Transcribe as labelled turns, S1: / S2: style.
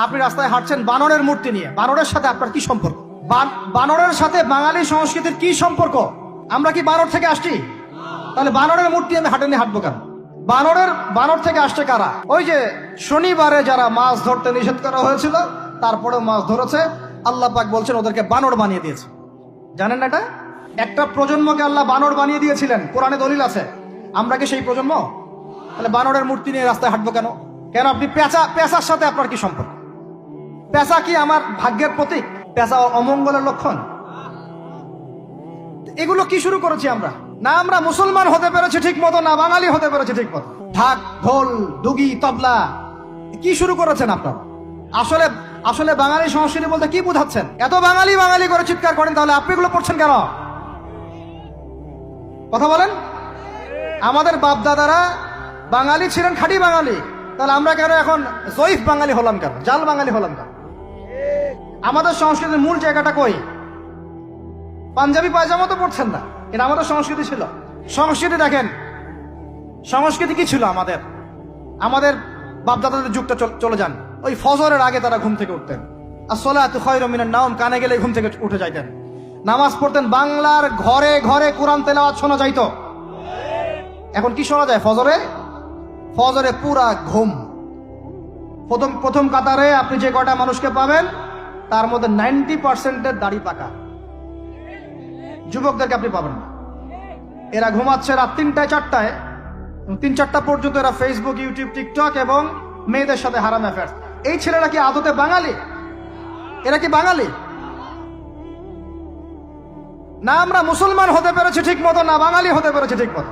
S1: আপনি রাস্তায় হাঁটছেন বানরের মূর্তি নিয়ে, বানরের সাথে আপনার কি সম্পর্ক? বানরের সাথে বাঙালি সংস্কৃতির কি সম্পর্ক? আমরা কি বানর থেকে আসছি? তাহলে বানরের মূর্তি আমি হাটে নিয়ে হাঁটবো কেন? বানর থেকে আসছে কারা? ওই যে শনিবারে যারা মাছ ধরতে নিষেধ করা হয়েছিল তারপরেও মাছ ধরেছে, আল্লাহ পাক বলছেন ওদেরকে বানর বানিয়ে দিয়েছে। জানেন না এটা? একটা প্রজন্মকে আল্লাহ বানর বানিয়ে দিয়েছিলেন, কোরআনে দলিল আছে। আমরা কি সেই প্রজন্ম? তাহলে বানরের মূর্তি নিয়ে রাস্তায় হাঁটবো কেন? কেন আপনি পেঁচার সাথে আপনার কি সম্পর্ক? পেঁচা কি আমার ভাগ্যের প্রতীক? পেঁচা অমঙ্গলের লক্ষণ? এগুলো কি শুরু করেছি আমরা? না আমরা মুসলমান হতে পেরেছি ঠিক মতো, না বাঙালি হতে পেরেছি ঠিক মতো। ঢাক, ঢোল, ডুগি, তবলা কি শুরু করেছেন আপনারা? আসলে আসলে বাঙালি সংস্কৃতি বলতে কি বোঝাচ্ছেন? এত বাঙালি বাঙালি করে চিৎকার করেন, তাহলে আপনি এগুলো পড়ছেন কেন? কথা বলেন। আমাদের বাপ দাদারা বাঙালি ছিলেন, খাঁটি বাঙালি, তাহলে আমরা কেন এখন জয়ীফ বাঙালি হলাম কেন? জাল বাঙালি হলাম কেন? আমাদের সংস্কৃতির মূল জায়গাটা কই? পাঞ্জাবি পায়জামা তো পড়ছেন না, এটা আমাদের সংস্কৃতি ছিল। সংস্কৃতি দেখেন, সংস্কৃতি কি ছিল আমাদের? আমাদের বাপদাদাদের যুগটা চলে যান, ওই ফজরের আগে তারা ঘুম থেকে উঠতেন। আসসালাতু খায়রুম মিনান নাওম, কানে গেলে ঘুম থেকে উঠে যাইতেন, নামাজ পড়তেন। বাংলার ঘরে ঘরে কোরআন তেলাওয়াত শোনা যাইতো। এখন কি শোনা যায়? ফজরে পুরা ঘুম। প্রথম কাতারে আপনি যে কয়টা মানুষকে পাবেন তার মধ্যে 90% দাড়ি পাকা। যুবকদেরকে আপনি পাবেন না। এরা ঘুমাচ্ছে রাত 3টায় 4টায়, 3-4টা পর্যন্ত এরা ফেসবুক, ইউটিউব, টিকটক এবং মেয়েদের সাথে হারাম অ্যাফেয়ার্স। এই ছেলেরা কি আদতে বাঙালি? এরা কি বাঙালি? না আমরা মুসলমান হতে পেরেছি ঠিক মতো, না বাঙালি হতে পেরেছি ঠিক মতো।